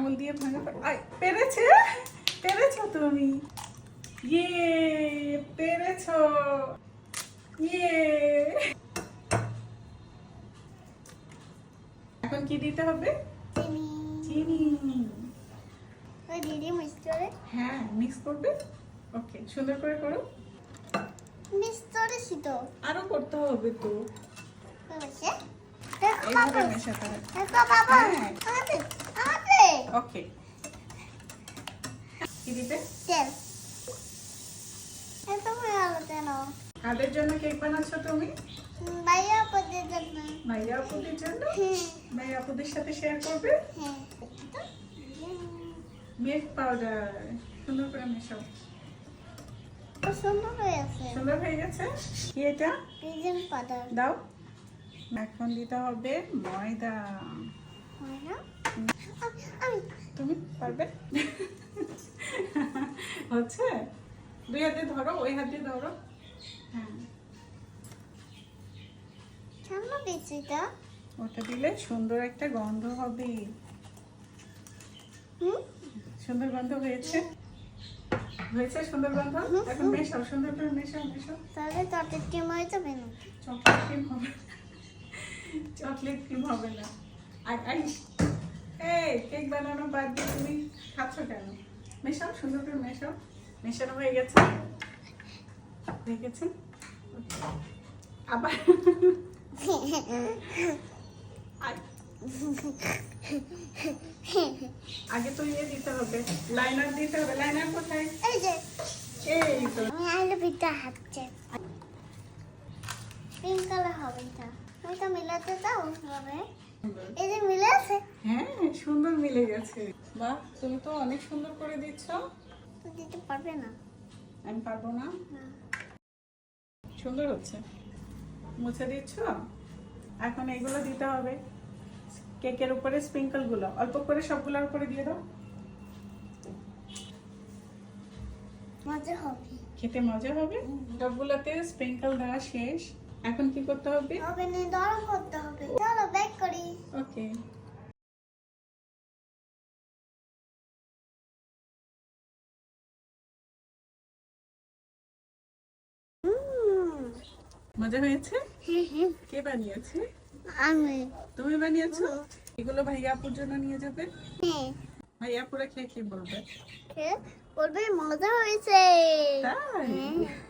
আঙুল দিয়ে ভাঙা পেরেছে, পেরেছো তুমি। ইয়ে, পেরেছো। ইয়ে। এখন কি দিতে হবে? চিনি। দিদি মিক্স করে। হ্যাঁ, মিক্স করবে। ওকে, সুন্দর করে করো। মিক্স করেছি তো। আরো করতে হবে তো। হয়েছে? দেখো এইভাবে বাবা। মেশাতে হবে। দেখো বাবা। হ্যাঁ। আমাকে আমাকে ওকে। কি দিবে? তেল। এত ভালো কেন? কাদের জন্য কেক বানাচ্ছো তুমি? ভাইয়া পদের জন্য। ভাইয়া আপুদের জন্য? ভাইয়া আপুদের সাথে শেয়ার করবে? হ্যাঁ। মিল্ক পাউডার সুন্দর করে মেশাও। সুন্দর হয়েছে। সুন্দর হয়ে গেছে। কি এটা? Baking powder. দাও। এখন দিতে হবে ময়দা। ময়দা? আমি তুমি পারবে? হচ্ছে? দুই হাত দিয়ে ধরো, ওই হাত দিয়ে ধরো। হ্যাঁ। কেন দিচ্ছি এটা? ওটা দিলে সুন্দর একটা গন্ধ হবে। সুন্দর গন্ধ হয়েছে। হয়েছে সুন্দর গন্ধ। এখন মেশাও, সুন্দর করে মেশাও, মেশাও। তাহলে চকলেট ক্রিম হয়ে যাবে না? চকলেট ক্রিম হবে না। চকলেট ক্রিম হবে না। এই কেক বানানো বাদ দিয়ে তুমি খাচ্ছ কেন? মেশাও, সুন্দর করে মেশাও। মেশানো হয়ে গেছে। হয়ে গেছে। আবার আগে তো ইয়ে দিতে হবে, লাইনার দিতে হবে। লাইনার কোথায়? এই যে এই তো। আমি আলু পিঠা হাঁটছে পিঙ্ক কালার হবে এটা। এটা মিলাতে দাও হবে। এই যে মিলে আছে। হ্যাঁ, সুন্দর মিলে গেছে। বাহ, তুমি তো অনেক সুন্দর করে দিচ্ছ। তো দিতে পারবে না? আমি পারবো না। না। সুন্দর হচ্ছে। মুছে দিচ্ছ। এখন এগুলো দিতে হবে কেকের উপরে। স্প্রিঙ্কল গুলো অল্প করে সবগুলোর উপরে দিয়ে দাও। মজা হবে। খেতে মজা হবে। সবগুলোতে স্প্রিঙ্কল দেওয়া শেষ। এখন কি করতে হবে? ওভেনে গরম করতে হবে। চলো বেক করি। ওকে। মজা হয়েছে? কে বানিয়েছে? আমি। তুমি বানিয়েছো? এগুলো ভাইয়া আপুর জন্য নিয়ে যাবে। হ্যাঁ। ভাইয়া আপুরা খেয়ে কি বলবে? বলবে মজা হয়েছে। তাই? হ্যাঁ।